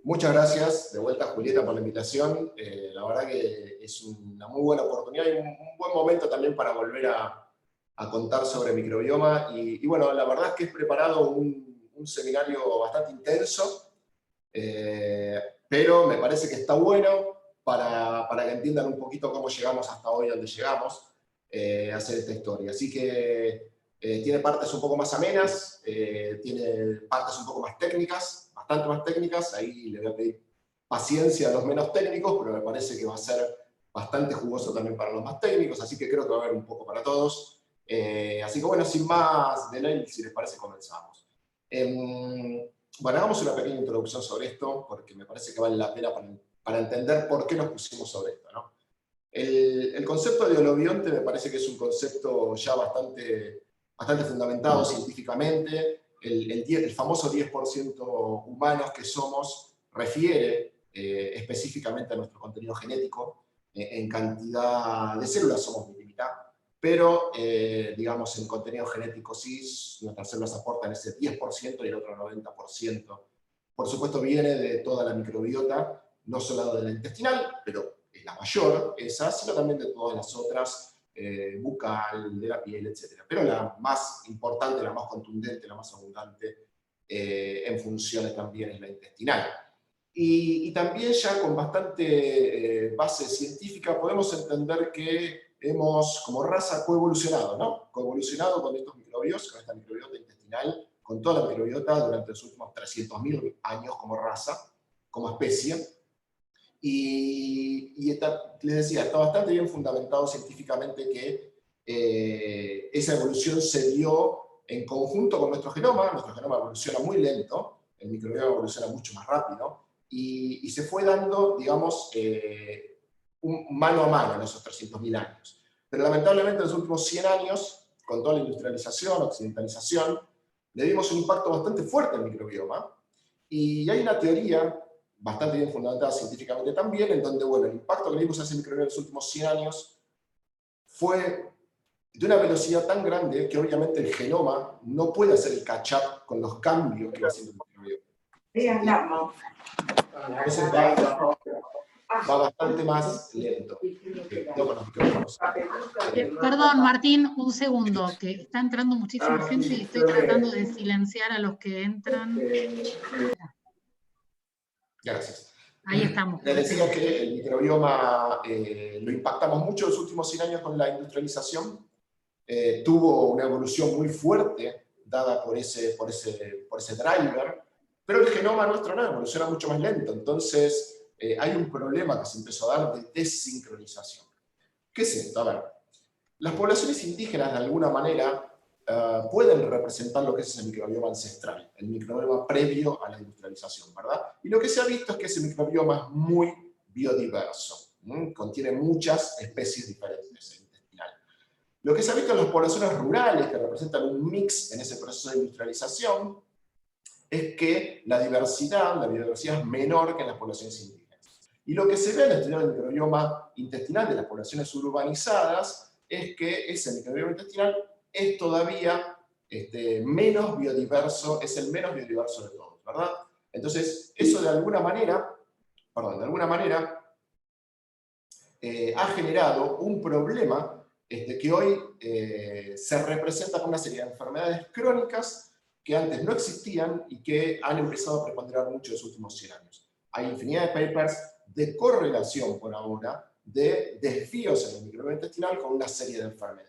Muchas gracias de vuelta, Julieta, por la invitación. La verdad que es una muy buena oportunidad y un buen momento también para volver a contar sobre microbioma. Y bueno, la verdad es que he preparado un seminario bastante intenso, pero me parece que está bueno para que entiendan un poquito cómo llegamos hasta hoy, donde llegamos a hacer esta historia. Así que tiene partes un poco más amenas, tiene partes un poco más técnicas, bastante más técnicas. Ahí le voy a pedir paciencia a los menos técnicos, pero me parece que va a ser bastante jugoso también para los más técnicos, así que creo que va a haber un poco para todos. Así que bueno, sin más delay, si les parece, comenzamos. Bueno, hagamos una pequeña introducción sobre esto, porque me parece que vale la pena para entender por qué nos pusimos sobre esto, ¿no? El concepto de holobionte me parece que es un concepto ya bastante fundamentado científicamente. El famoso 10% humanos que somos refiere específicamente a nuestro contenido genético. En cantidad de células somos mitad, pero digamos en contenido genético sí, nuestras células aportan ese 10% y el otro 90%. Por supuesto viene de toda la microbiota, no solo de la intestinal, pero es la mayor, esa, sino también de todas las otras, bucal, de la piel, etc. Pero la más importante, la más contundente, la más abundante en funciones también es la intestinal. Y también ya con bastante base científica podemos entender que hemos como raza coevolucionado, ¿no? Coevolucionado con estos microbios, con esta microbiota intestinal, con toda la microbiota durante los últimos 300.000 años como raza, como especie. Y les decía, está bastante bien fundamentado científicamente que esa evolución se dio en conjunto con nuestro genoma evoluciona muy lento, el microbioma evoluciona mucho más rápido, y se fue dando, digamos, mano a mano en esos 300.000 años. Pero lamentablemente en los últimos 100 años, con toda la industrialización, occidentalización, le dimos un impacto bastante fuerte al microbioma, y hay una teoría bastante bien fundamentada científicamente también, en donde, bueno, el impacto que le dimos a ese microbioma en los últimos 100 años fue de una velocidad tan grande que obviamente el genoma no puede hacer el catch-up con los cambios que va haciendo el microbioma. Entonces va bastante más lento. Perdón, Martín, un segundo, que está entrando muchísima gente y estoy tratando de silenciar a los que entran. Gracias. Ahí estamos. Les decía que el microbioma lo impactamos mucho en los últimos 100 años con la industrialización. Tuvo una evolución muy fuerte dada por ese driver, pero el genoma nuestro no, evoluciona mucho más lento. Entonces hay un problema que se empezó a dar de desincronización. ¿Qué es esto? A ver, las poblaciones indígenas de alguna manera pueden representar lo que es ese microbioma ancestral, el microbioma previo a la industrialización, ¿verdad? Y lo que se ha visto es que ese microbioma es muy biodiverso, contiene muchas especies diferentes intestinales. Lo que se ha visto en las poblaciones rurales, que representan un mix en ese proceso de industrialización, es que la biodiversidad es menor que en las poblaciones indígenas. Y lo que se ve en el estudio del microbioma intestinal de las poblaciones urbanizadas es que ese microbioma intestinal es todavía menos biodiverso, es el menos biodiverso de todos, ¿verdad? Entonces, eso de alguna manera ha generado un problema que hoy se representa con una serie de enfermedades crónicas que antes no existían y que han empezado a preponderar mucho en los últimos 100 años. Hay infinidad de papers de correlación por ahora de desvíos en el microbioma intestinal con una serie de enfermedades.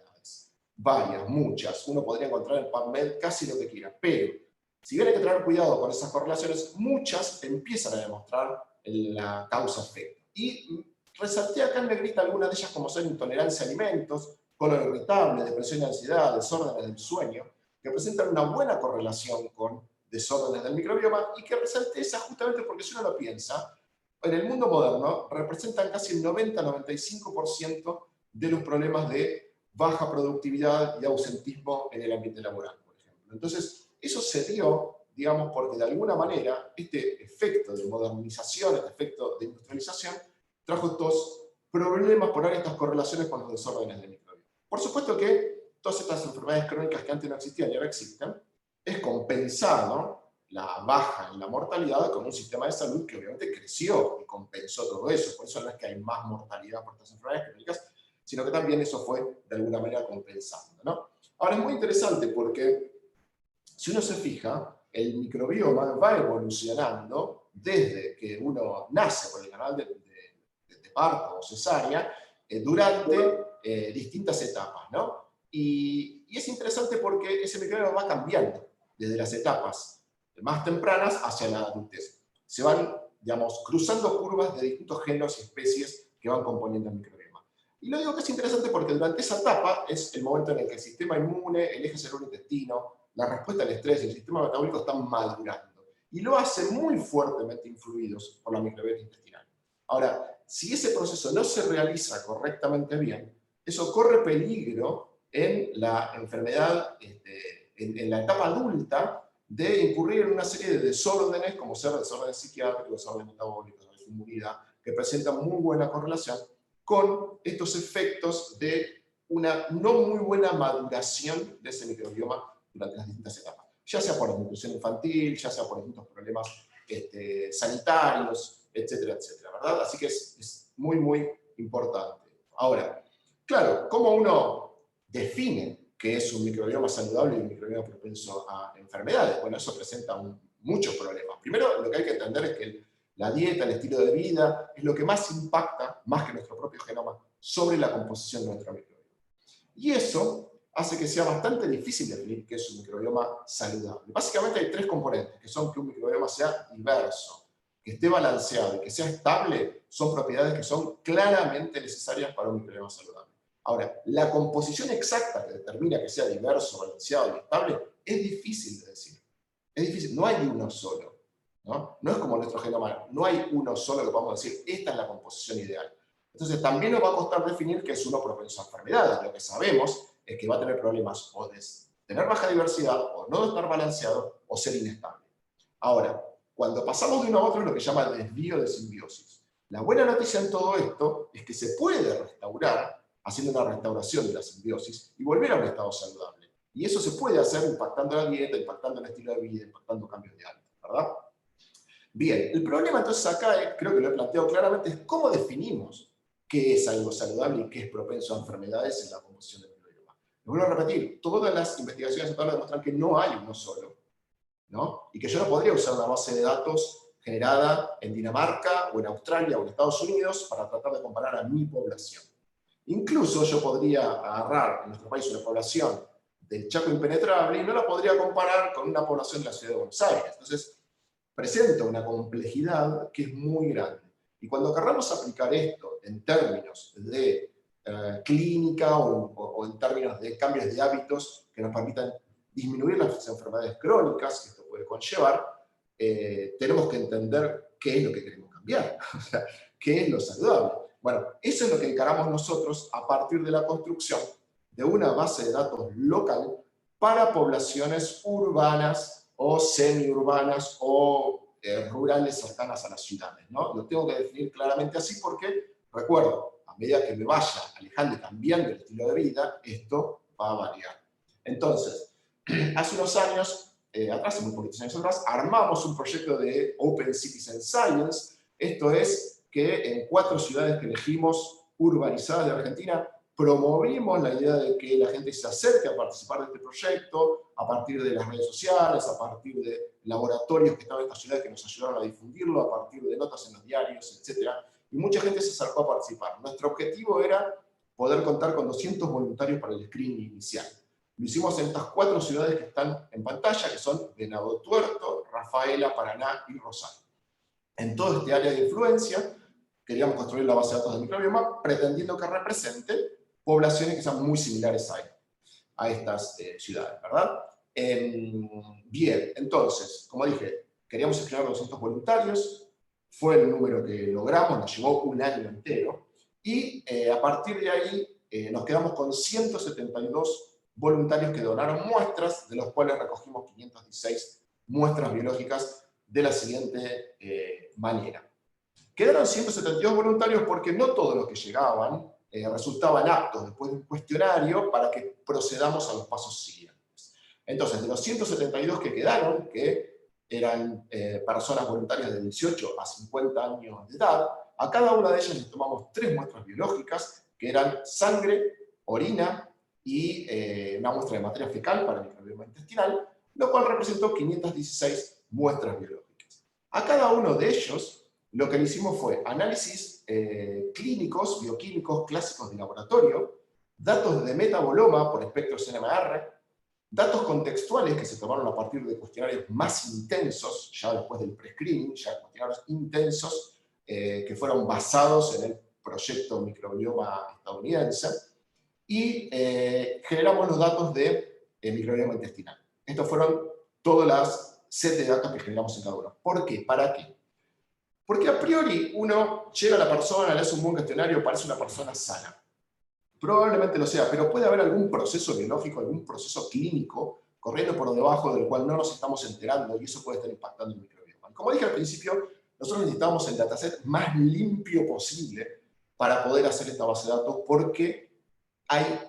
Varias, muchas. Uno podría encontrar en PubMed casi lo que quiera, pero si bien hay que tener cuidado con esas correlaciones, muchas empiezan a demostrar la causa-efecto. Y resalté acá en negrita algunas de ellas, como son intolerancia a alimentos, colon irritable, depresión y ansiedad, desórdenes del sueño, que presentan una buena correlación con desórdenes del microbioma, y que resalté esas justamente porque si uno lo piensa, en el mundo moderno representan casi el 90-95% de los problemas de baja productividad y ausentismo en el ambiente laboral, por ejemplo. Entonces, eso se dio, digamos, porque de alguna manera este efecto de modernización, este efecto de industrialización, trajo estos problemas por estas correlaciones con los desórdenes del microbioma. Por supuesto que todas estas enfermedades crónicas que antes no existían y ahora existen, es compensado la baja en la mortalidad con un sistema de salud que obviamente creció y compensó todo eso. Por eso no es que hay más mortalidad por estas enfermedades crónicas, sino que también eso fue de alguna manera compensando, ¿no? Ahora es muy interesante porque si uno se fija, el microbioma va evolucionando desde que uno nace por el canal de parto o cesárea durante distintas etapas, ¿no? Y es interesante porque ese microbioma va cambiando desde las etapas más tempranas hacia la adultez. Se van, digamos, cruzando curvas de distintos géneros y especies que van componiendo el microbioma. Y lo digo que es interesante porque durante esa etapa es el momento en el que el sistema inmune, el eje cerebro-intestino, la respuesta al estrés y el sistema metabólico están madurando. Y lo hace muy fuertemente influidos por la microbiota intestinal. Ahora, si ese proceso no se realiza correctamente bien, eso corre peligro en la enfermedad, en la etapa adulta, de incurrir en una serie de desórdenes, como ser desórdenes psiquiátricos, desórdenes metabólicos, de inmunidad, que presentan muy buena correlación con estos efectos de una no muy buena maduración de ese microbioma durante las distintas etapas. Ya sea por desnutrición infantil, ya sea por distintos problemas sanitarios, etcétera, etcétera, ¿verdad? Así que es muy, muy importante. Ahora, claro, ¿cómo uno define qué es un microbioma saludable y un microbioma propenso a enfermedades? Bueno, eso presenta muchos problemas. Primero, lo que hay que entender es que la dieta, el estilo de vida, es lo que más impacta, más que nuestro propio genoma, sobre la composición de nuestro microbioma. Y eso hace que sea bastante difícil definir qué es un microbioma saludable. Básicamente hay tres componentes, que son que un microbioma sea diverso, que esté balanceado y que sea estable, son propiedades que son claramente necesarias para un microbioma saludable. Ahora, la composición exacta que determina que sea diverso, balanceado y estable es difícil de decir. Es difícil, no hay uno solo. ¿No? No es como nuestro genoma, no hay uno solo que podamos decir, esta es la composición ideal. Entonces también nos va a costar definir que es uno propenso a enfermedades. Lo que sabemos es que va a tener problemas o de tener baja diversidad, o no de estar balanceado, o ser inestable. Ahora, cuando pasamos de uno a otro es lo que se llama desvío de simbiosis. La buena noticia en todo esto es que se puede restaurar haciendo una restauración de la simbiosis y volver a un estado saludable. Y eso se puede hacer impactando la dieta, impactando el estilo de vida, impactando cambios de hábitos, ¿verdad? Bien, el problema entonces acá, creo que lo he planteado claramente, es cómo definimos qué es algo saludable y qué es propenso a enfermedades en la composición del microbioma. Lo vuelvo a repetir, todas las investigaciones actuales demuestran que no hay uno solo, ¿no? Y que yo no podría usar una base de datos generada en Dinamarca o en Australia o en Estados Unidos para tratar de comparar a mi población. Incluso yo podría agarrar en nuestro país una población del Chaco impenetrable y no la podría comparar con una población de la ciudad de Buenos Aires. Entonces, presenta una complejidad que es muy grande. Y cuando querramos aplicar esto en términos de clínica o en términos de cambios de hábitos que nos permitan disminuir las enfermedades crónicas que esto puede conllevar, tenemos que entender qué es lo que queremos cambiar, o sea, qué es lo saludable. Bueno, eso es lo que encaramos nosotros a partir de la construcción de una base de datos local para poblaciones urbanas o semiurbanas o rurales cercanas a las ciudades, ¿no? Lo tengo que definir claramente así porque, recuerdo, a medida que me vaya alejando y cambiando el estilo de vida, esto va a variar. Entonces, hace unos años, atrás, muy poquitos años atrás, armamos un proyecto de Open Citizen Science. Esto es que en 4 ciudades que elegimos urbanizadas de Argentina, promovimos la idea de que la gente se acerque a participar de este proyecto a partir de las redes sociales, a partir de laboratorios que estaban en estas ciudades que nos ayudaron a difundirlo, a partir de notas en los diarios, etc. Y mucha gente se acercó a participar. Nuestro objetivo era poder contar con 200 voluntarios para el screening inicial. Lo hicimos en estas 4 ciudades que están en pantalla, que son Venado Tuerto, Rafaela, Paraná y Rosario. En todo este área de influencia, queríamos construir la base de datos del microbioma, pretendiendo que represente poblaciones que sean muy similares a estas ciudades, ¿verdad? Bien, entonces, como dije, queríamos escribir 200 voluntarios, fue el número que logramos, nos llevó un año entero, y a partir de ahí nos quedamos con 172 voluntarios que donaron muestras, de los cuales recogimos 516 muestras biológicas de la siguiente manera. Quedaron 172 voluntarios porque no todos los que llegaban resultaban aptos después de un cuestionario para que procedamos a los pasos siguientes. Entonces, de los 172 que quedaron, que eran personas voluntarias de 18 a 50 años de edad. A cada una de ellas les tomamos 3 muestras biológicas, que eran sangre, orina y una muestra de materia fecal para el microbioma intestinal, lo cual representó 516 muestras biológicas. A cada uno de ellos, lo que le hicimos fue análisis clínicos, bioquímicos clásicos de laboratorio, datos de metaboloma por espectros NMR, datos contextuales que se tomaron a partir de cuestionarios más intensos, ya después del pre-screening, ya cuestionarios intensos que fueron basados en el proyecto microbioma estadounidense, y generamos los datos de microbioma intestinal. Estos fueron todas las set de datos que generamos en cada uno. ¿Por qué? ¿Para qué? Porque a priori uno llega a la persona, le hace un buen cuestionario, parece una persona sana. Probablemente lo sea, pero puede haber algún proceso biológico, algún proceso clínico corriendo por debajo del cual no nos estamos enterando y eso puede estar impactando el microbioma. Como dije al principio, nosotros necesitamos el dataset más limpio posible para poder hacer esta base de datos porque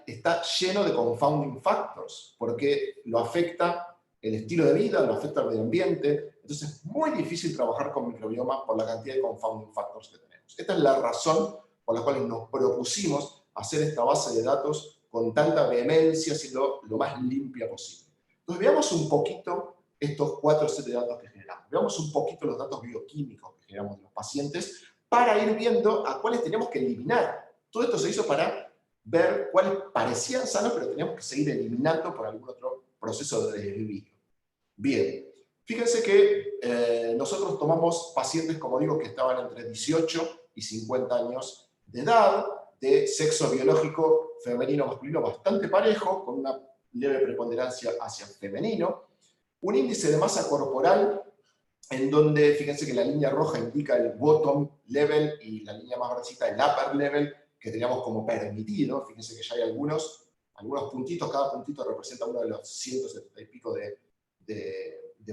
está lleno de confounding factors, porque lo afecta el estilo de vida, lo afecta el medio ambiente. Entonces es muy difícil trabajar con microbioma por la cantidad de confounding factors que tenemos. Esta es la razón por la cual nos propusimos hacer esta base de datos con tanta vehemencia, siendo lo más limpia posible. Entonces veamos un poquito estos 4 sets de datos que generamos. Veamos un poquito los datos bioquímicos que generamos de los pacientes para ir viendo a cuáles tenemos que eliminar. Todo esto se hizo para ver cuáles parecían sanos, pero teníamos que seguir eliminando por algún otro proceso de desvío. Bien, fíjense que nosotros tomamos pacientes, como digo, que estaban entre 18 y 50 años de edad, de sexo biológico femenino-masculino bastante parejo, con una leve preponderancia hacia femenino, un índice de masa corporal en donde, fíjense que la línea roja indica el bottom level y la línea más verdecita el upper level, que teníamos como permitido. Fíjense que ya hay algunos puntitos, cada puntito representa uno de los 170 y pico de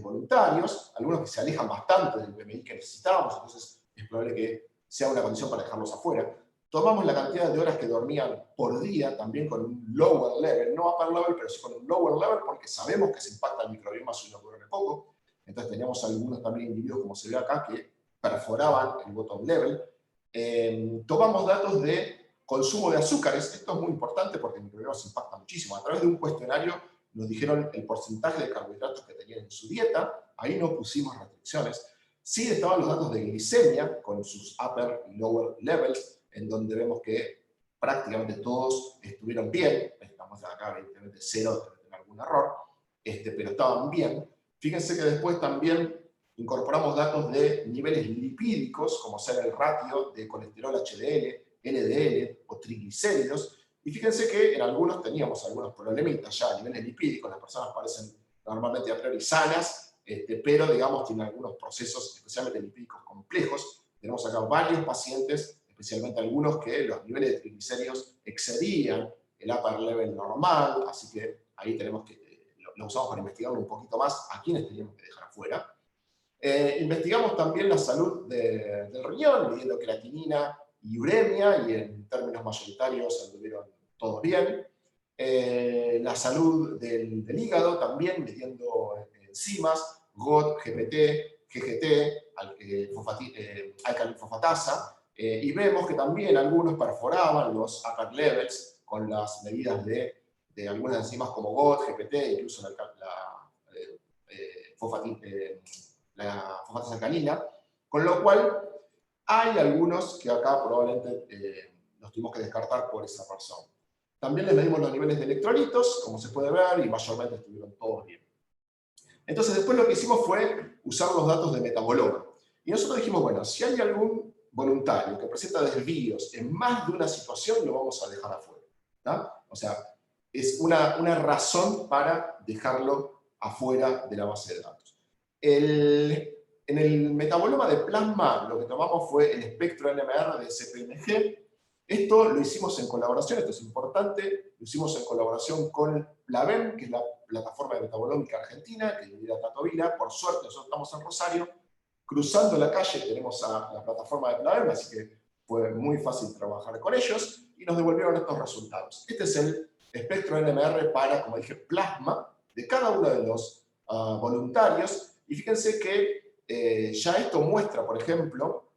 voluntarios, algunos que se alejan bastante del BMI que necesitábamos, entonces es probable que sea una condición para dejarlos afuera. Tomamos la cantidad de horas que dormían por día, también con un lower level, no upper level, pero sí con un lower level, porque sabemos que se impacta el microbioma si uno duerme poco. Entonces teníamos algunos también individuos, como se ve acá, que perforaban el bottom level. Tomamos datos de consumo de azúcares. Esto es muy importante porque el microbioma se impacta muchísimo. A través de un cuestionario nos dijeron el porcentaje de carbohidratos que tenían en su dieta. Ahí no pusimos restricciones. Sí estaban los datos de glicemia con sus upper y lower levels, en donde vemos que prácticamente todos estuvieron bien. Estamos acá, evidentemente, cero, debe tener algún error, pero estaban bien. Fíjense que después también incorporamos datos de niveles lipídicos, como ser el ratio de colesterol HDL, LDL o triglicéridos. Y fíjense que en algunos teníamos algunos problemitas ya a niveles lipídicos. Las personas parecen normalmente a priori sanas, pero digamos tienen algunos procesos especialmente lipídicos complejos. Tenemos acá varios pacientes, especialmente algunos que los niveles de triglicéridos excedían el upper level normal, así que ahí tenemos que, lo usamos para investigarlo un poquito más a quienes teníamos que dejar afuera. Investigamos también la salud del riñón, midiendo creatinina y uremia, y en términos mayoritarios anduvieron todos bien. La salud del hígado también, midiendo enzimas, GOT, GPT, GGT, alcalinfosfatasa, y vemos que también algunos perforaban los upper levels con las medidas de algunas enzimas como GOT, GPT, incluso la fosfatasa alcalina, con lo cual hay algunos que acá probablemente los tuvimos que descartar por esa razón. También les medimos los niveles de electrolitos, como se puede ver, y mayormente estuvieron todos bien. Entonces después lo que hicimos fue usar los datos de metaboloma. Y nosotros dijimos, bueno, si hay algún voluntario que presenta desvíos en más de una situación, lo vamos a dejar afuera, ¿no? O sea, es una razón para dejarlo afuera de la base de datos. En el metaboloma de plasma lo que tomamos fue el espectro NMR de CPMG. Esto lo hicimos en colaboración, esto es importante, lo hicimos en colaboración con PLABEM, que es la plataforma de metabolómica argentina, que lidera Tato Vila. Por suerte nosotros estamos en Rosario. Cruzando la calle tenemos a la plataforma de PLABEM, así que fue muy fácil trabajar con ellos, y nos devolvieron estos resultados. Este es el espectro NMR para, como dije, plasma de cada uno de los voluntarios. Y fíjense que ya esto muestra, por ejemplo,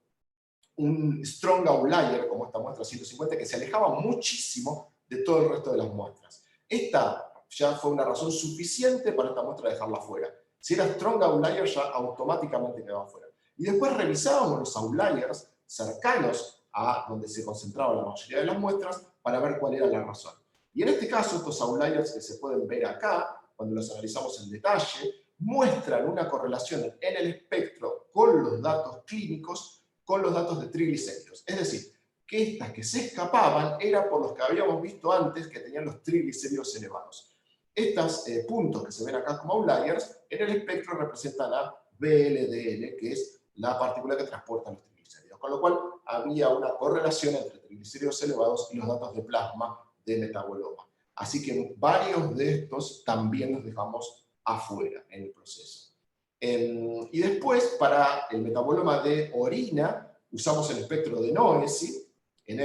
un strong outlier, como esta muestra 150, que se alejaba muchísimo de todo el resto de las muestras. Esta ya fue una razón suficiente para esta muestra dejarla fuera. Si era strong outlier, ya automáticamente quedaba fuera. Y después revisábamos los outliers cercanos a donde se concentraba la mayoría de las muestras para ver cuál era la razón. Y en este caso, estos outliers que se pueden ver acá, cuando los analizamos en detalle, muestran una correlación en el espectro con los datos clínicos, con los datos de triglicéridos. Es decir, que estas que se escapaban era por los que habíamos visto antes que tenían los triglicéridos elevados. Estos puntos que se ven acá como outliers, en el espectro representan a VLDL, que es la partícula que transporta los triglicéridos. Con lo cual, había una correlación entre triglicéridos elevados y los datos de plasma de metaboloma. Así que varios de estos también los dejamos afuera en el proceso. Y después, para el metaboloma de orina, usamos el espectro de Noesi en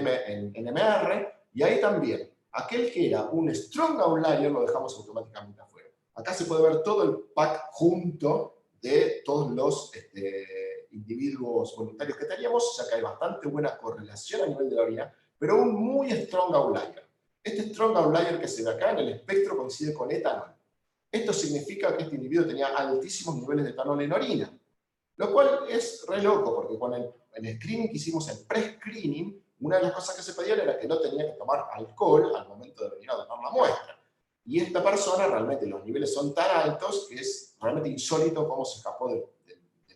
NMR, y ahí también, aquel que era un strong outlier lo dejamos automáticamente afuera. Acá se puede ver todo el pack junto de todos los individuos voluntarios que teníamos, o sea que hay bastante buena correlación a nivel de la orina, pero un muy strong outlier. Este strong outlier que se ve acá en el espectro coincide con etanol. Esto significa que este individuo tenía altísimos niveles de etanol en orina, lo cual es re loco, porque con el screening que hicimos, el pre-screening, una de las cosas que se pedían era que no tenía que tomar alcohol al momento de venir a donar la muestra. Y esta persona realmente los niveles son tan altos que es realmente insólito cómo se escapó del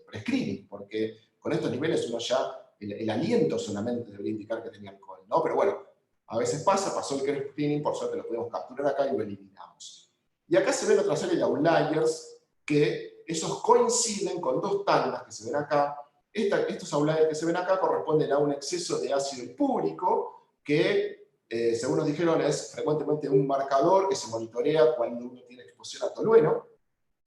pre-screening, porque con estos niveles uno ya, el aliento solamente debería indicar que tenía alcohol, ¿no? Pero bueno, a veces pasó el screening, por suerte lo podemos capturar acá y lo eliminamos. Y acá se ven otra serie de outliers que esos coinciden con dos tandas que se ven acá. Estos outliers que se ven acá corresponden a un exceso de ácido hipúrico que, según nos dijeron, es frecuentemente un marcador que se monitorea cuando uno tiene exposición a tolueno.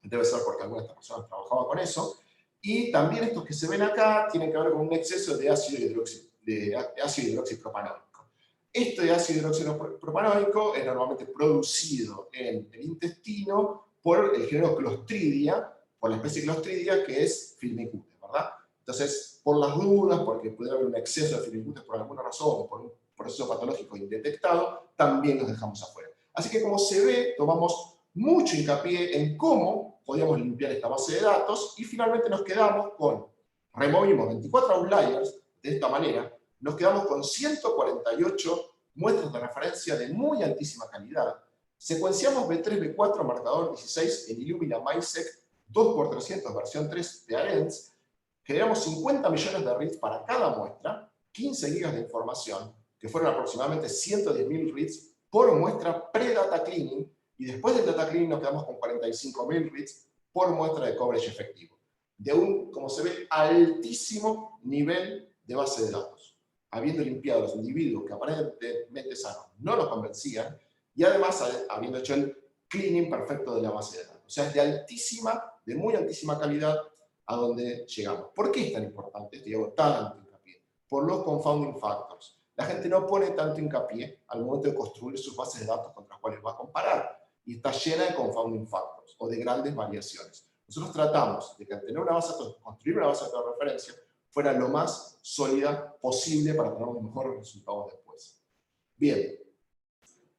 Debe ser porque algunas de estas personas trabajaban con eso. Y también estos que se ven acá tienen que ver con un exceso de ácido hidroxipropanoico. Este ácido hidroxipropanoico es normalmente producido en el intestino por el género Clostridia, por la especie Clostridia, que es Firmicutes, ¿verdad? Entonces, por las dudas, porque pudiera haber un exceso de Firmicutes por alguna razón, o por un proceso patológico indetectado, también los dejamos afuera. Así que, como se ve, tomamos mucho hincapié en cómo podíamos limpiar esta base de datos, y finalmente nos quedamos con, removimos 24 outliers de esta manera, nos quedamos con 148 muestras de referencia de muy altísima calidad. Secuenciamos B3, B4, marcador 16 en Illumina MySeq 2x300 versión 3 de ARENS. Generamos 50 millones de reads para cada muestra, 15 gigas de información, que fueron aproximadamente 110.000 reads por muestra pre-data cleaning, y después del data cleaning nos quedamos con 45.000 reads por muestra de coverage efectivo. De un, como se ve, altísimo nivel de base de datos, habiendo limpiado a los individuos que aparentemente sanos no los convencían, y además habiendo hecho el cleaning perfecto de la base de datos. O sea, es de muy altísima calidad a donde llegamos. ¿Por qué es tan importante esto? Y hago tanto hincapié. Por los confounding factors. La gente no pone tanto hincapié al momento de construir sus bases de datos contra las cuales va a comparar, y está llena de confounding factors, o de grandes variaciones. Nosotros tratamos de que al tener una base de datos, construir una base de datos de referencia, fuera lo más sólida posible para tener los mejores resultados después. Bien.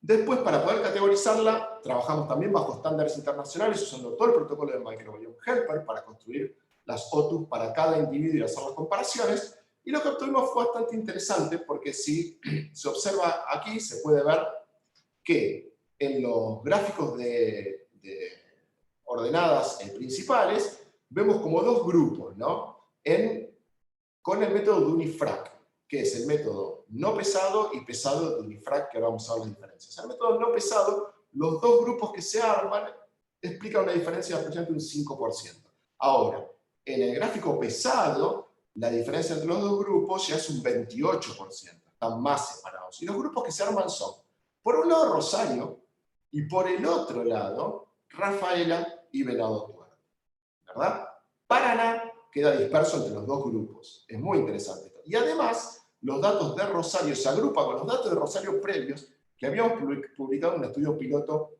Después, para poder categorizarla, trabajamos también bajo estándares internacionales, usando todo el protocolo de Microbiome Helper para construir las OTUs para cada individuo y hacer las comparaciones. Y lo que obtuvimos fue bastante interesante, porque si se observa aquí, se puede ver que en los gráficos de ordenadas principales, vemos como dos grupos, ¿no? Con el método de Unifrac, que es el método no pesado y pesado de Unifrac, que ahora vamos a ver las diferencias. En el método no pesado, los dos grupos que se arman explican una diferencia de aproximadamente un 5%. Ahora, en el gráfico pesado, la diferencia entre los dos grupos ya es un 28%, están más separados. Y los grupos que se arman son, por un lado Rosario, y por el otro lado, Rafaela y Venado Tuerto, ¿verdad? Paraná queda disperso entre los dos grupos. Es muy interesante esto. Y además, los datos de Rosario se agrupan con los datos de Rosario previos que habíamos publicado en un estudio piloto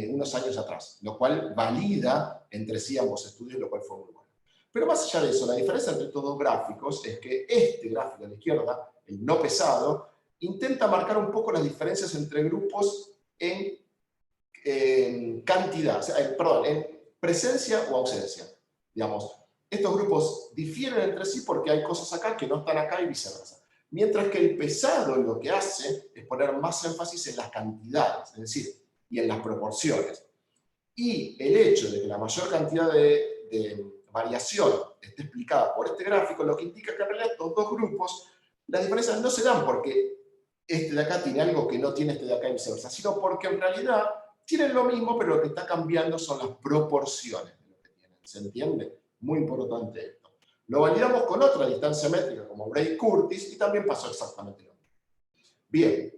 unos años atrás, lo cual valida entre sí ambos estudios, lo cual fue muy bueno. Pero más allá de eso, la diferencia entre estos dos gráficos es que este gráfico a la izquierda, el no pesado, intenta marcar un poco las diferencias entre grupos en cantidad, o sea, perdón, en presencia o ausencia. Digamos, estos grupos difieren entre sí porque hay cosas acá que no están acá y viceversa. Mientras que el pesado lo que hace es poner más énfasis en las cantidades, es decir, y en las proporciones. Y el hecho de que la mayor cantidad de variación esté explicada por este gráfico, lo que indica que en realidad estos dos grupos, las diferencias no se dan porque este de acá tiene algo que no tiene este de acá y viceversa, sino porque en realidad tienen lo mismo, pero lo que está cambiando son las proporciones de lo que tienen. ¿Se entiende? Muy importante esto. Lo validamos con otra distancia métrica como Bray-Curtis y también pasó exactamente lo mismo. Bien,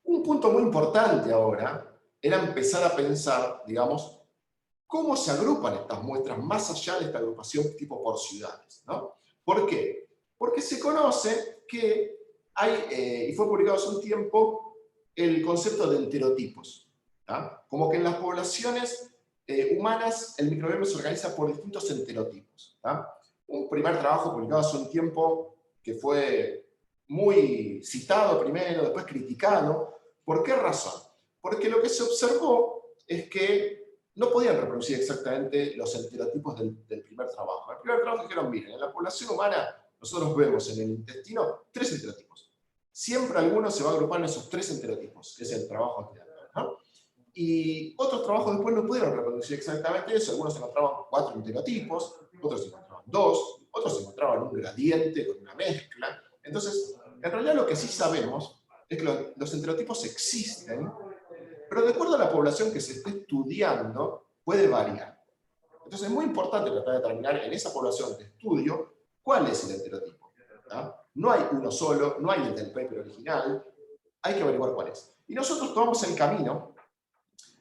un punto muy importante ahora era empezar a pensar, digamos, cómo se agrupan estas muestras más allá de esta agrupación tipo por ciudades, ¿no? ¿Por qué? Porque se conoce que hay, y fue publicado hace un tiempo, el concepto de enterotipos. ¿tá? Como que en las poblaciones humanas el microbioma se organiza por distintos enterotipos. ¿tá? Un primer trabajo publicado hace un tiempo que fue muy citado primero, después criticado. ¿Por qué razón? Porque lo que se observó es que no podían reproducir exactamente los enterotipos del primer trabajo. El primer trabajo dijeron, miren, en la población humana nosotros vemos en el intestino 3 enterotipos. Siempre alguno se va a agrupar en esos 3 enterotipos, que es el trabajo anterior, ¿no? Y otros trabajos después no pudieron reproducir exactamente eso. Algunos encontraban 4 enterotipos, otros encontraban 2, otros encontraban un gradiente con una mezcla. Entonces, en realidad lo que sí sabemos es que los enterotipos existen, pero de acuerdo a la población que se esté estudiando, puede variar. Entonces es muy importante tratar de determinar en esa población de estudio cuál es el enterotipo. ¿tá? No hay uno solo, no hay el del paper original, hay que averiguar cuál es. Y nosotros tomamos el camino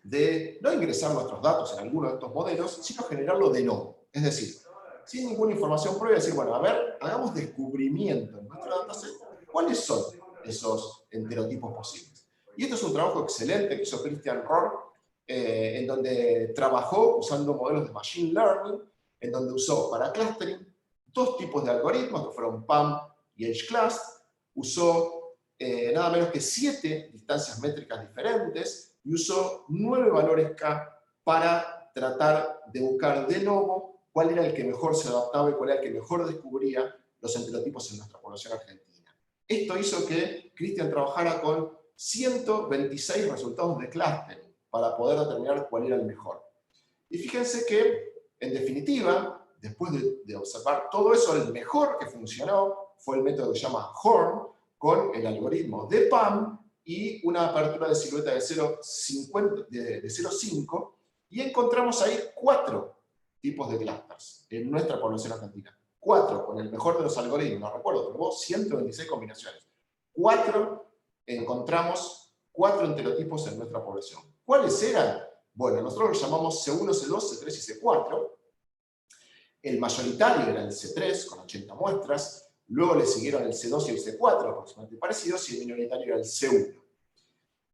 de no ingresar nuestros datos en alguno de estos modelos, sino generarlo de nuevo. Es decir, sin ninguna información previa, decir, bueno, a ver, hagamos descubrimiento en nuestro dataset, ¿cuáles son esos enterotipos posibles? Y esto es un trabajo excelente que hizo Christian Rohr, en donde trabajó usando modelos de Machine Learning, en donde usó para clustering 2 tipos de algoritmos, que fueron PAM y H-Class, usó nada menos que 7 distancias métricas diferentes, y usó 9 valores K para tratar de buscar de nuevo cuál era el que mejor se adaptaba y cuál era el que mejor descubría los enterotipos en nuestra población argentina. Esto hizo que Christian trabajara con 126 resultados de clustering para poder determinar cuál era el mejor. Y fíjense que, en definitiva, después de observar todo eso, el mejor que funcionó fue el método que se llama Horn, con el algoritmo de PAM y una apertura de silueta de 0,5, y encontramos ahí 4 tipos de clusters en nuestra población argentina. 4, con el mejor de los algoritmos, no recuerdo, pero hubo 126 combinaciones. 4 encontramos 4 enterotipos en nuestra población. ¿Cuáles eran? Bueno, nosotros los llamamos C1, C2, C3 y C4. El mayoritario era el C3, con 80 muestras. Luego le siguieron el C2 y el C4, aproximadamente parecidos, y el minoritario era el C1.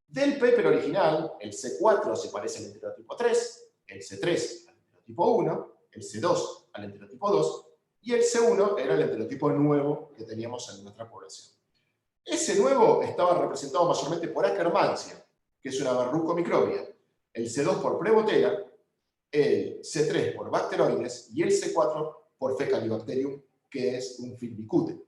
Del paper original, el C4 se parece al enterotipo 3, el C3 al enterotipo 1, el C2 al enterotipo 2, y el C1 era el enterotipo nuevo que teníamos en nuestra población. Ese nuevo estaba representado mayormente por Akkermansia, que es una verrucomicrobia, el C2 por Prebotella, el C3 por Bacteroides y el C4 por Fecalibacterium, que es un Filbicute.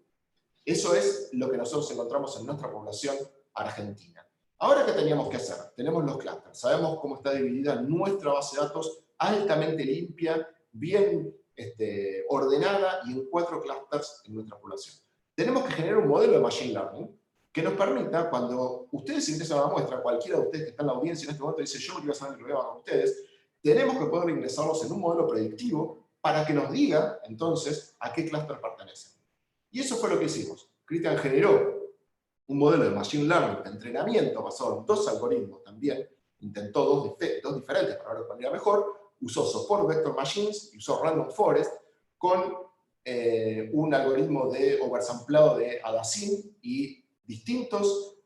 Eso es lo que nosotros encontramos en nuestra población argentina. Ahora, ¿qué teníamos que hacer? Tenemos los clústeres, sabemos cómo está dividida nuestra base de datos, altamente limpia, bien ordenada y en 4 clústeres en nuestra población. Tenemos que generar un modelo de Machine Learning que nos permita, cuando ustedes ingresan a la muestra, cualquiera de ustedes que está en la audiencia en este momento dice, yo no quiero saber el problema con ustedes, tenemos que poder ingresarlos en un modelo predictivo para que nos diga, entonces, a qué clúster pertenecen. Y eso fue lo que hicimos. Christian generó un modelo de Machine Learning de entrenamiento basado en 2 algoritmos también, intentó dos diferentes para ver cuál era mejor, usó Support Vector Machines y usó Random Forest con un algoritmo de oversamplado de Adazin y distintos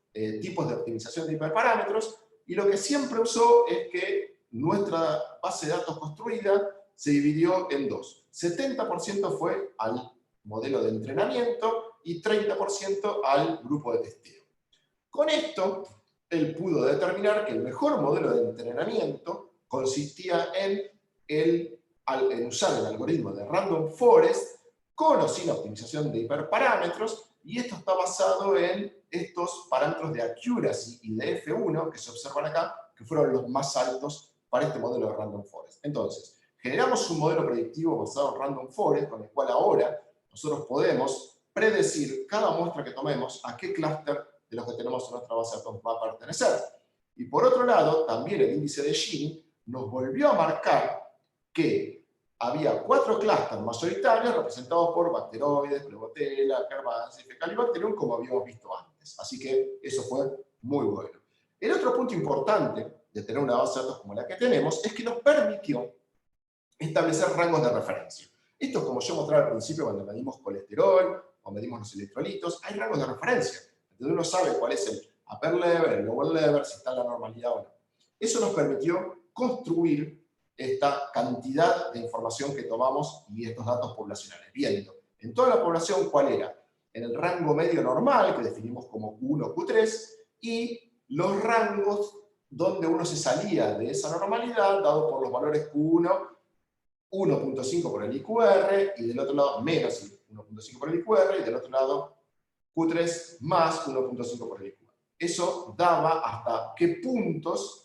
tipos de optimización de hiperparámetros y lo que siempre usó es que nuestra base de datos construida se dividió en dos. 70% fue al modelo de entrenamiento y 30% al grupo de testeo. Con esto, él pudo determinar que el mejor modelo de entrenamiento consistía en usar el algoritmo de Random Forest con o sin optimización de hiperparámetros, y esto está basado en estos parámetros de accuracy y de F1 que se observan acá, que fueron los más altos para este modelo de Random Forest. Entonces, generamos un modelo predictivo basado en Random Forest, con el cual ahora nosotros podemos predecir cada muestra que tomemos a qué clúster de los que tenemos en nuestra base de datos va a pertenecer. Y por otro lado, también el índice de Gini nos volvió a marcar que había 4 clústeres mayoritarios representados por bacteroides, Klebsiella, Akkermansia y Fecalibacterium, como habíamos visto antes. Así que eso fue muy bueno. El otro punto importante de tener una base de datos como la que tenemos es que nos permitió establecer rangos de referencia. Esto es como yo mostraba al principio cuando medimos colesterol o medimos los electrolitos, hay rangos de referencia. Entonces uno sabe cuál es el upper level, el lower level, si está en la normalidad o no. Eso nos permitió construir esta cantidad de información que tomamos y estos datos poblacionales, viendo en toda la población cuál era en el rango medio normal, que definimos como Q1, Q3, y los rangos donde uno se salía de esa normalidad, dado por los valores Q1, 1.5 por el IQR, y del otro lado menos 1.5 por el IQR, y del otro lado Q3 más 1.5 por el IQR. Eso daba hasta qué puntos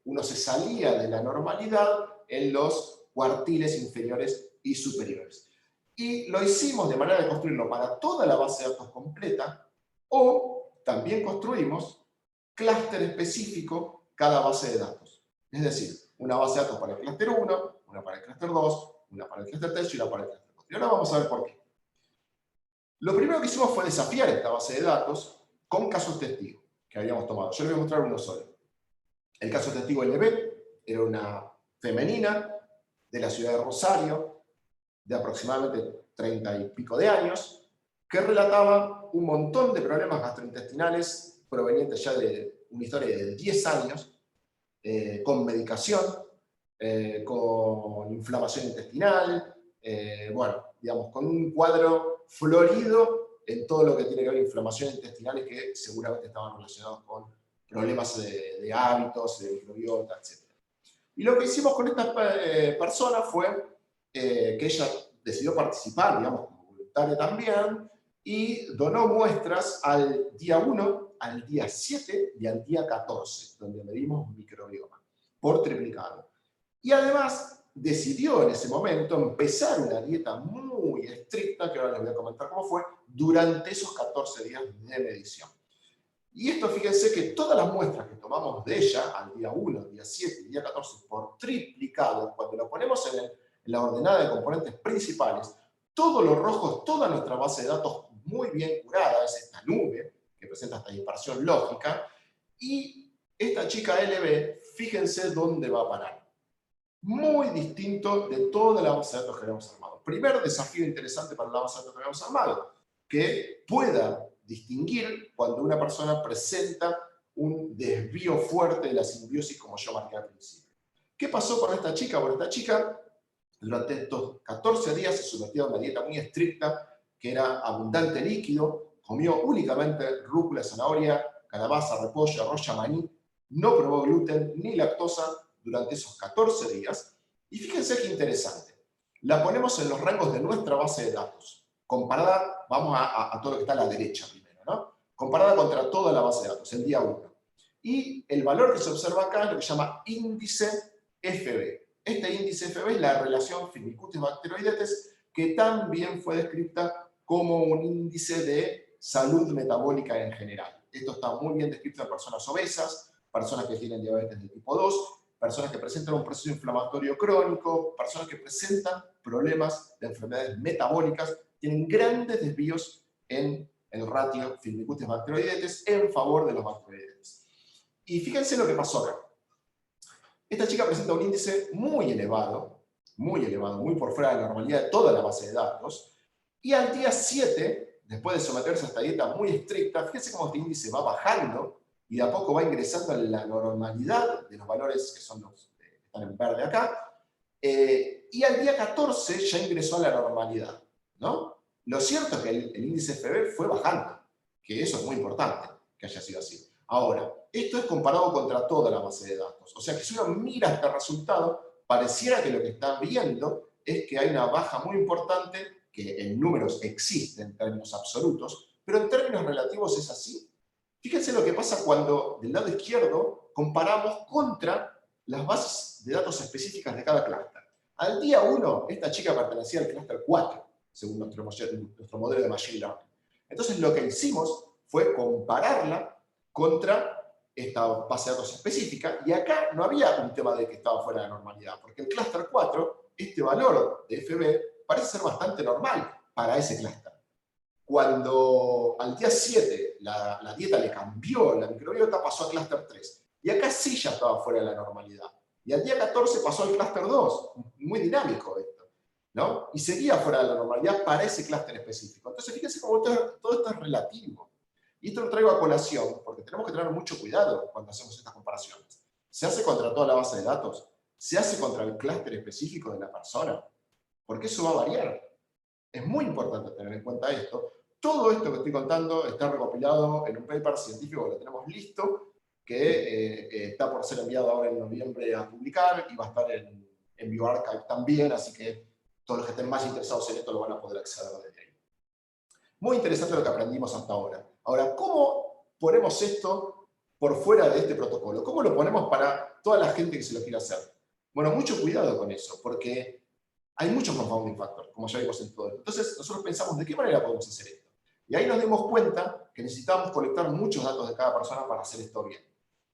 uno se salía de la normalidad en los cuartiles inferiores y superiores. Y lo hicimos de manera de construirlo para toda la base de datos completa, o también construimos clúster específico cada base de datos. Es decir, una base de datos para el clúster 1, una para el clúster 2, una para el clúster 3 y una para el clúster 4. Y ahora vamos a ver por qué. Lo primero que hicimos fue desafiar esta base de datos con casos testigos que habíamos tomado. Yo les voy a mostrar uno solo. El caso testigo LB era una femenina de la ciudad de Rosario, de aproximadamente 30 y pico de años, que relataba un montón de problemas gastrointestinales provenientes ya de una historia de 10 años, con medicación, con inflamación intestinal, bueno, digamos, con un cuadro florido en todo lo que tiene que ver con inflamaciones intestinales que seguramente estaban relacionados con problemas de hábitos, de microbiota, etc. Y lo que hicimos con esta persona fue que ella decidió participar, digamos, como voluntaria también, y donó muestras al día 1, al día 7 y al día 14, donde medimos microbioma, por triplicado. Y además decidió en ese momento empezar una dieta muy estricta, que ahora les voy a comentar cómo fue, durante esos 14 días de medición. Y esto, fíjense que todas las muestras que tomamos de ella, al día 1, día 7 y día 14, por triplicado, cuando lo ponemos en la ordenada de componentes principales, todo lo rojo es toda nuestra base de datos muy bien curada, es esta nube que presenta esta dispersión lógica, y esta chica LB, fíjense dónde va a parar. Muy distinto de toda la base de datos que habíamos armado. Primer desafío interesante para la base de datos que habíamos armado, que pueda distinguir cuando una persona presenta un desvío fuerte de la simbiosis, como yo marqué al principio. ¿Qué pasó con esta chica? Bueno, esta chica durante estos 14 días se sometió a una dieta muy estricta, que era abundante líquido, comió únicamente rúcula, zanahoria, calabaza, repollo, arroz, maní, no probó gluten ni lactosa durante esos 14 días. Y fíjense qué interesante. La ponemos en los rangos de nuestra base de datos. Comparada, vamos a todo lo que está a la derecha primero, ¿no? Comparada contra toda la base de datos, el día 1. Y el valor que se observa acá es lo que se llama índice FB. Este índice FB es la relación Firmicutes-Bacteroidetes, que también fue descrita como un índice de salud metabólica en general. Esto está muy bien descrito en personas obesas, personas que tienen diabetes de tipo 2, personas que presentan un proceso inflamatorio crónico, personas que presentan problemas de enfermedades metabólicas, tienen grandes desvíos en el ratio Firmicutes-Bacteroidetes en favor de los bacteroidetes. Y fíjense lo que pasó acá. Esta chica presenta un índice muy elevado, muy por fuera de la normalidad de toda la base de datos, y al día 7, después de someterse a esta dieta muy estricta, fíjense cómo este índice va bajando y de a poco va ingresando en la normalidad de los valores que son los que están en verde acá, y al día 14 ya ingresó a la normalidad, ¿no? Lo cierto es que el índice FB fue bajando, que eso es muy importante, que haya sido así. Ahora, esto es comparado contra toda la base de datos. O sea que si uno mira este resultado, pareciera que lo que está viendo es que hay una baja muy importante, que en números existe en términos absolutos, pero en términos relativos es así. Fíjense lo que pasa cuando del lado izquierdo comparamos contra las bases de datos específicas de cada clúster. Al día 1, esta chica pertenecía al clúster 4, según nuestro modelo de Machine Learning. Entonces lo que hicimos fue compararla contra esta base de datos específica, y acá no había un tema de que estaba fuera de la normalidad, porque el clúster 4, este valor de FB, parece ser bastante normal para ese clúster. Cuando al día 7 la dieta le cambió, la microbiota pasó a clúster 3, y acá sí ya estaba fuera de la normalidad. Y al día 14 pasó al clúster 2, muy dinámico esto, ¿no? Y seguía fuera de la normalidad para ese clúster específico. Entonces, fíjense cómo todo esto es relativo. Y esto lo traigo a colación, porque tenemos que tener mucho cuidado cuando hacemos estas comparaciones. ¿Se hace contra toda la base de datos? ¿Se hace contra el clúster específico de la persona? Porque eso va a variar. Es muy importante tener en cuenta esto. Todo esto que estoy contando está recopilado en un paper científico que lo tenemos listo, que está por ser enviado ahora en noviembre a publicar, y va a estar en bioRxiv también, así que todos los que estén más interesados en esto lo van a poder acceder desde ahí. Muy interesante lo que aprendimos hasta ahora. Ahora, ¿cómo ponemos esto por fuera de este protocolo? ¿Cómo lo ponemos para toda la gente que se lo quiera hacer? Bueno, mucho cuidado con eso, porque hay muchos confounding factors, como ya vimos en todo esto. Entonces, nosotros pensamos, ¿de qué manera podemos hacer esto? Y ahí nos dimos cuenta que necesitábamos colectar muchos datos de cada persona para hacer esto bien.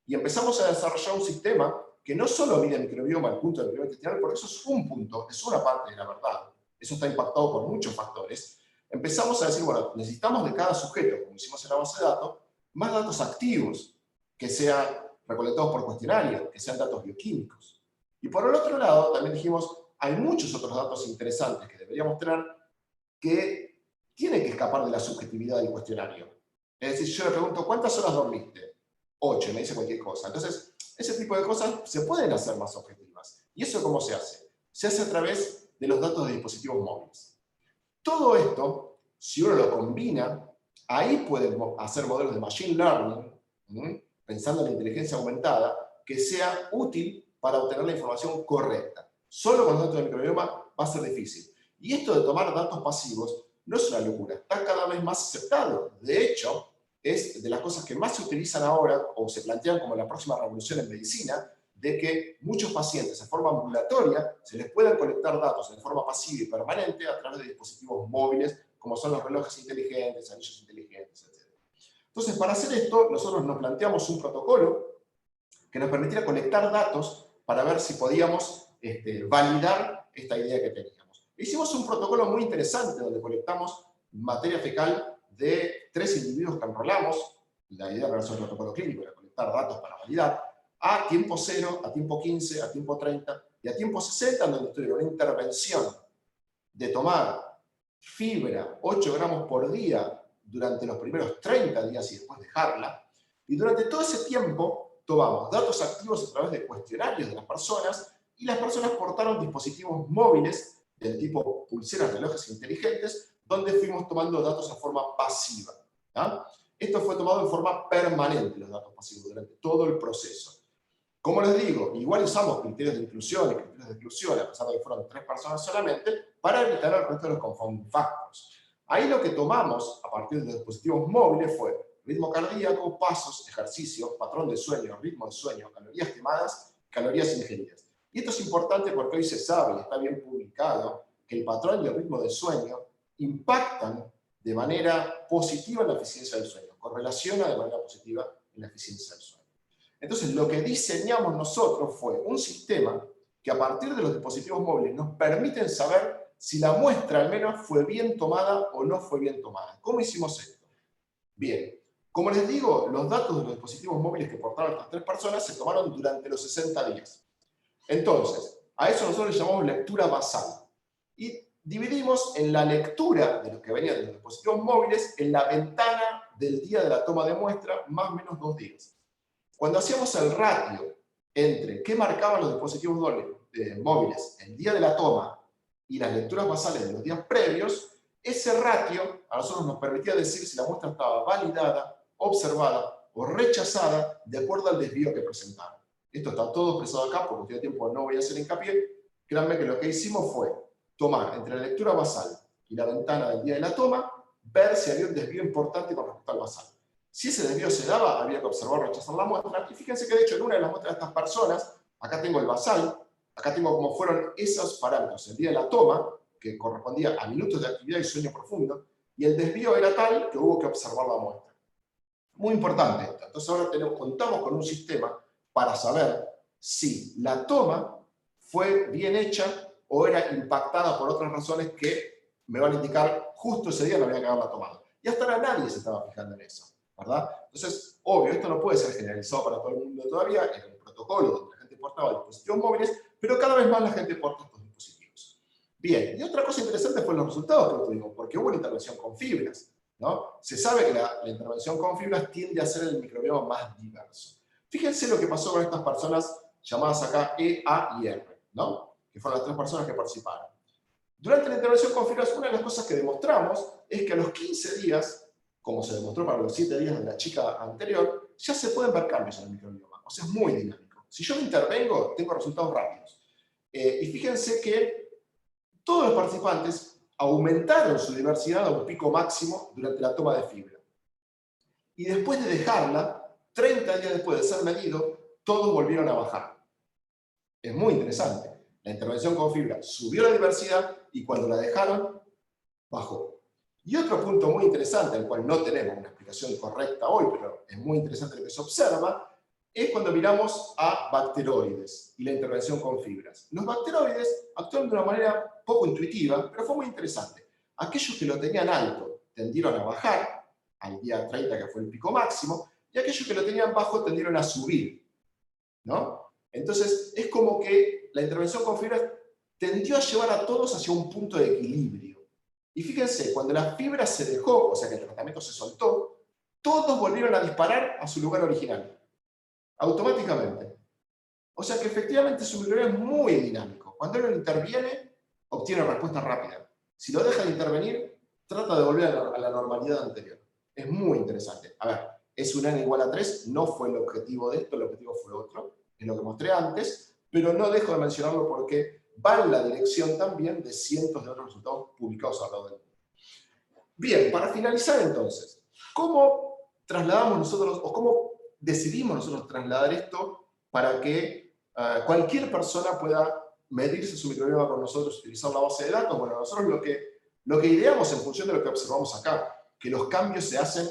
Y empezamos a desarrollar un sistema que no solo mide el microbioma, el punto del microbioma intestinal, porque eso es un punto, es una parte de la verdad. Eso está impactado por muchos factores. Empezamos a decir, bueno, necesitamos de cada sujeto, como hicimos en la base de datos, más datos activos, que sean recolectados por cuestionario, que sean datos bioquímicos. Y por el otro lado, también dijimos, hay muchos otros datos interesantes que deberíamos tener que tienen que escapar de la subjetividad del cuestionario. Es decir, yo le pregunto, ¿cuántas horas dormiste? 8, me dice cualquier cosa. Entonces, ese tipo de cosas se pueden hacer más objetivas. ¿Y eso cómo se hace? Se hace a través de los datos de dispositivos móviles. Todo esto, si uno lo combina, ahí pueden hacer modelos de Machine Learning, pensando en la inteligencia aumentada, que sea útil para obtener la información correcta. Solo con datos del microbioma va a ser difícil. Y esto de tomar datos pasivos no es una locura, está cada vez más aceptado. De hecho, es de las cosas que más se utilizan ahora, o se plantean como la próxima revolución en medicina, de que muchos pacientes en forma ambulatoria se les puedan colectar datos en forma pasiva y permanente a través de dispositivos móviles, como son los relojes inteligentes, anillos inteligentes, etc. Entonces, para hacer esto, nosotros nos planteamos un protocolo que nos permitiera colectar datos para ver si podíamos validar esta idea que teníamos. Hicimos un protocolo muy interesante donde colectamos materia fecal de 3 individuos que enrolamos. La idea era hacer un protocolo clínico, era colectar datos para validar, a tiempo 0, a tiempo 15, a tiempo 30 y a tiempo 60, donde tuvieron una intervención de tomar fibra 8 gramos por día durante los primeros 30 días y después dejarla. Y durante todo ese tiempo tomamos datos activos a través de cuestionarios de las personas, y las personas portaron dispositivos móviles del tipo pulseras, relojes inteligentes, donde fuimos tomando datos en forma pasiva. ¿Ah? Esto fue tomado en forma permanente, los datos pasivos, durante todo el proceso. Como les digo, igual usamos criterios de inclusión y criterios de exclusión, a pesar de que fueron 3 personas solamente, para evitar el resto de los confounding factors. Ahí lo que tomamos a partir de los dispositivos móviles fue ritmo cardíaco, pasos, ejercicio, patrón de sueño, ritmo de sueño, calorías quemadas, calorías ingeridas. Y esto es importante porque hoy se sabe, y está bien publicado, que el patrón y el ritmo de sueño impactan de manera positiva en la eficiencia del sueño, correlaciona de manera positiva en la eficiencia del sueño. Entonces, lo que diseñamos nosotros fue un sistema que a partir de los dispositivos móviles nos permiten saber si la muestra al menos fue bien tomada o no fue bien tomada. ¿Cómo hicimos esto? Bien, como les digo, los datos de los dispositivos móviles que portaron estas 3 personas se tomaron durante los 60 días. Entonces, a eso nosotros le llamamos lectura basal. Y dividimos en la lectura de lo que venía de los dispositivos móviles en la ventana del día de la toma de muestra, más o menos 2 días. Cuando hacíamos el ratio entre qué marcaban los dispositivos móviles el día de la toma y las lecturas basales de los días previos, ese ratio a nosotros nos permitía decir si la muestra estaba validada, observada o rechazada de acuerdo al desvío que presentaba. Esto está todo expresado acá, por cuestión de tiempo no voy a hacer hincapié. Créanme que lo que hicimos fue tomar entre la lectura basal y la ventana del día de la toma, ver si había un desvío importante con respecto al basal. Si ese desvío se daba, había que observar o rechazar la muestra. Y fíjense que de hecho en una de las muestras de estas personas, acá tengo el basal, acá tengo cómo fueron esos parámetros el día de la toma, que correspondía a minutos de actividad y sueño profundo, y el desvío era tal que hubo que observar la muestra. Muy importante esto. Entonces ahora contamos con un sistema para saber si la toma fue bien hecha o era impactada por otras razones que me van a indicar justo ese día no había que haberla tomado. Y hasta ahora nadie se estaba fijando en eso, ¿verdad? Entonces, obvio, esto no puede ser generalizado para todo el mundo todavía, en el protocolo donde la gente portaba dispositivos móviles, pero cada vez más la gente porta estos dispositivos. Bien, y otra cosa interesante fue los resultados que obtuvimos, porque hubo una intervención con fibras, ¿no? Se sabe que la intervención con fibras tiende a ser el microbioma más diverso. Fíjense lo que pasó con estas personas llamadas acá E, A y R, ¿no? Que fueron las 3 personas que participaron. Durante la intervención con fibras, una de las cosas que demostramos es que a los 15 días, como se demostró para los 7 días de la chica anterior, ya se pueden ver cambios en el microbioma. O sea, es muy dinámico. Si yo intervengo, tengo resultados rápidos. Y fíjense que todos los participantes aumentaron su diversidad a un pico máximo durante la toma de fibra. Y después de dejarla, 30 días después de ser medido, todos volvieron a bajar. Es muy interesante. La intervención con fibra subió la diversidad y cuando la dejaron, bajó. Y otro punto muy interesante, al cual no tenemos una explicación correcta hoy, pero es muy interesante lo que se observa, es cuando miramos a bacteroides y la intervención con fibras. Los bacteroides actúan de una manera poco intuitiva, pero fue muy interesante. Aquellos que lo tenían alto tendieron a bajar, al día 30 que fue el pico máximo, y aquellos que lo tenían bajo tendieron a subir, ¿no? Entonces, es como que la intervención con fibras tendió a llevar a todos hacia un punto de equilibrio. Y fíjense, cuando la fibra se dejó, o sea que el tratamiento se soltó, todos volvieron a disparar a su lugar original, automáticamente. O sea que efectivamente su microbioma es muy dinámico. Cuando uno interviene, obtiene respuesta rápida. Si lo deja de intervenir, trata de volver a la normalidad anterior. Es muy interesante. A ver, es un n igual a 3, no fue el objetivo de esto, el objetivo fue otro, es lo que mostré antes, pero no dejo de mencionarlo porque va en la dirección también de cientos de otros resultados publicados a lo largo del mundo. Bien, para finalizar entonces, ¿cómo trasladamos nosotros, o cómo decidimos nosotros trasladar esto para que cualquier persona pueda medirse su microbioma con nosotros, utilizar la base de datos? Bueno, nosotros lo que ideamos en función de lo que observamos acá, que los cambios se hacen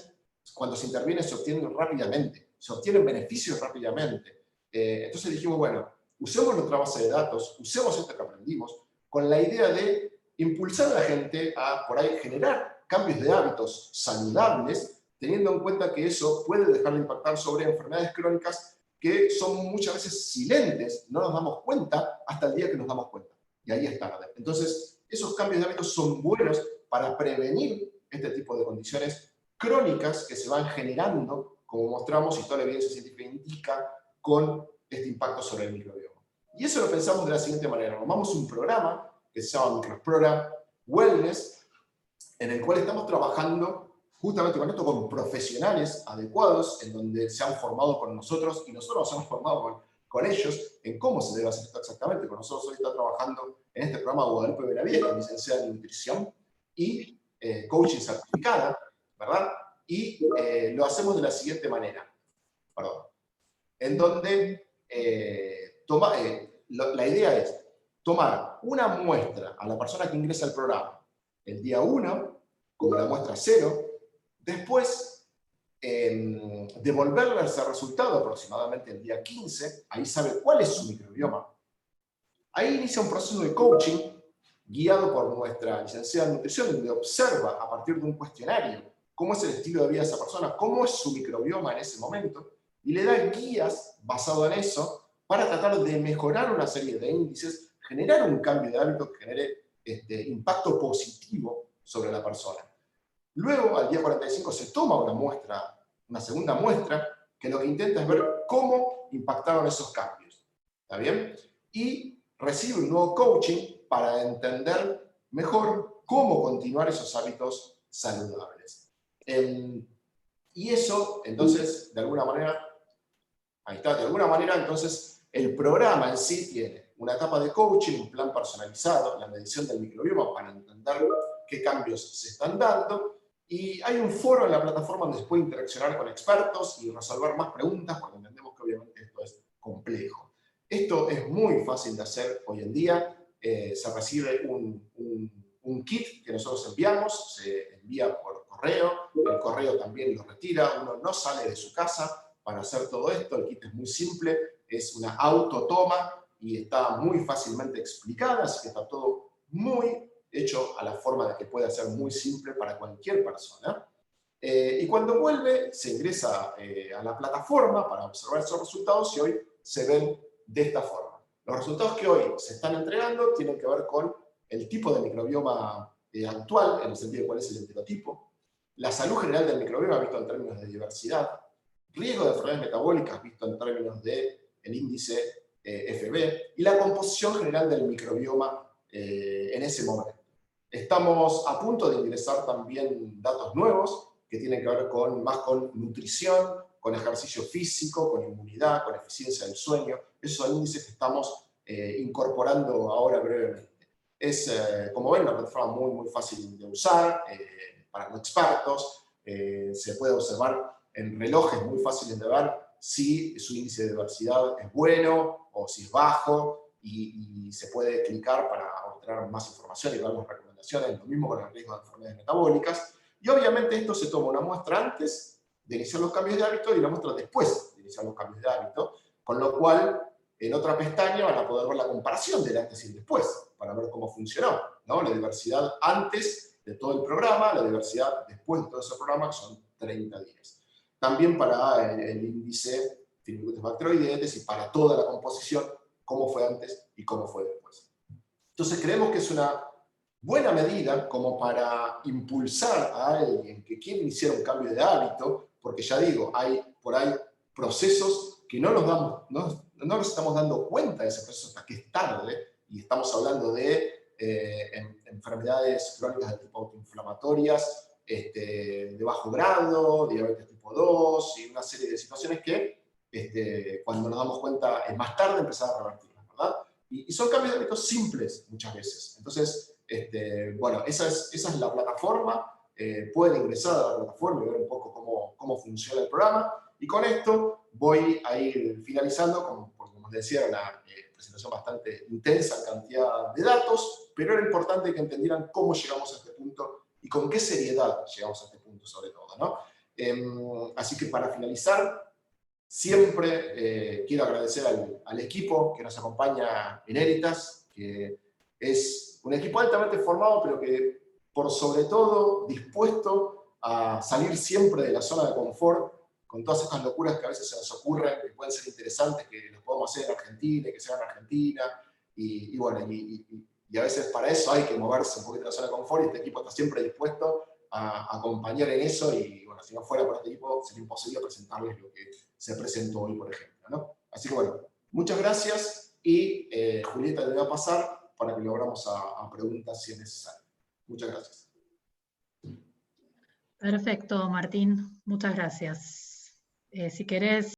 cuando se interviene, se obtienen rápidamente, se obtienen beneficios rápidamente. Entonces dijimos, bueno, usemos nuestra base de datos, usemos esto que aprendimos, con la idea de impulsar a la gente a, por ahí, generar cambios de hábitos saludables, teniendo en cuenta que eso puede dejar de impactar sobre enfermedades crónicas que son muchas veces silentes, no nos damos cuenta hasta el día que nos damos cuenta. Y ahí es tarde. Entonces, esos cambios de hábitos son buenos para prevenir este tipo de condiciones crónicas que se van generando, como mostramos y toda la evidencia científica indica, con este impacto sobre el microbioma. Y eso lo pensamos de la siguiente manera. Armamos un programa que se llama Microexplora Wellness, en el cual estamos trabajando justamente con esto, con profesionales adecuados, en donde se han formado con nosotros y nosotros nos hemos formado con ellos en cómo se debe hacer esto exactamente. Con nosotros hoy está trabajando en este programa Guadalupe Benavides, licenciada en nutrición y coaching certificada, ¿verdad? Y lo hacemos de la siguiente manera, perdón, en donde la idea es tomar una muestra a la persona que ingresa al programa el día 1, como la muestra 0, después devolverle ese resultado aproximadamente el día 15, ahí sabe cuál es su microbioma. Ahí inicia un proceso de coaching guiado por nuestra licenciada en nutrición, donde observa a partir de un cuestionario cómo es el estilo de vida de esa persona, cómo es su microbioma en ese momento, y le da guías basado en eso para tratar de mejorar una serie de índices, generar un cambio de hábito que genere impacto positivo sobre la persona. Luego, al día 45, se toma una muestra, una segunda muestra, que lo que intenta es ver cómo impactaron esos cambios. ¿Está bien? Y recibe un nuevo coaching para entender mejor cómo continuar esos hábitos saludables. Y eso, entonces, de alguna manera, entonces, el programa en sí tiene una etapa de coaching, un plan personalizado, la medición del microbioma para entender qué cambios se están dando, y hay un foro en la plataforma donde se puede interaccionar con expertos y resolver más preguntas, porque entendemos que obviamente esto es complejo. Esto es muy fácil de hacer hoy en día. Se recibe un kit que nosotros enviamos, se envía por correo, el correo también lo retira, uno no sale de su casa para hacer todo esto, el kit es muy simple, es una autotoma y está muy fácilmente explicada, así que está todo muy hecho a la forma de que pueda ser muy simple para cualquier persona. Y cuando vuelve, se ingresa a la plataforma para observar esos resultados y hoy se ven de esta forma. Los resultados que hoy se están entregando tienen que ver con el tipo de microbioma actual, en el sentido de cuál es el enterotipo, la salud general del microbioma visto en términos de diversidad, riesgo de enfermedades metabólicas visto en términos del índice FB, y la composición general del microbioma en ese momento. Estamos a punto de ingresar también datos nuevos que tienen que ver más con nutrición, con ejercicio físico, con inmunidad, con eficiencia del sueño. Esos son índices que estamos incorporando ahora brevemente. Es, como ven, una plataforma muy fácil de usar para no expertos. Se puede observar en relojes muy fáciles de ver si su índice de diversidad es bueno o si es bajo, y se puede clicar para obtener más información y dar más recomendaciones. Lo mismo con el riesgo de enfermedades metabólicas. Y obviamente esto se toma una muestra antes de iniciar los cambios de hábito y una muestra después de iniciar los cambios de hábito, con lo cual en otra pestaña van a poder ver la comparación del antes y el después, para ver cómo funcionó, ¿no? La diversidad antes de todo el programa, la diversidad después de todo ese programa, que son 30 días. También para el índice Firmicutes-Bacteroidetes y para toda la composición, cómo fue antes y cómo fue después. Entonces creemos que es una buena medida como para impulsar a alguien que quiere iniciar un cambio de hábito, porque ya digo, hay por ahí procesos que no nos estamos dando cuenta de ese proceso hasta que es tarde, y estamos hablando de enfermedades crónicas de tipo autoinflamatorias, de bajo grado, diabetes tipo 2 y una serie de situaciones que cuando nos damos cuenta es más tarde empezar a revertirlas, ¿verdad? Y son cambios de hábitos simples muchas veces. Entonces, bueno, esa es la plataforma. Pueden ingresar a la plataforma y ver un poco cómo funciona el programa. Y con esto voy a ir finalizando, porque como les decía, era una presentación bastante intensa en cantidad de datos, pero era importante que entendieran cómo llegamos a este punto y con qué seriedad llegamos a este punto sobre todo, ¿no? Así que para finalizar, siempre quiero agradecer al equipo que nos acompaña en Heritas, que es un equipo altamente formado, pero que por sobre todo dispuesto a salir siempre de la zona de confort con todas estas locuras que a veces se nos ocurren, que pueden ser interesantes, que los podemos hacer en Argentina, que se hagan en Argentina, y bueno, y a veces para eso hay que moverse un poquito de la zona de confort, y este equipo está siempre dispuesto a acompañar en eso, y bueno, si no fuera por este equipo sería imposible presentarles lo que se presentó hoy, por ejemplo, ¿no? Así que bueno, muchas gracias, y Julieta te voy a pasar para que logramos a preguntas si es necesario. Muchas gracias. Perfecto, Martín. Muchas gracias. Si querés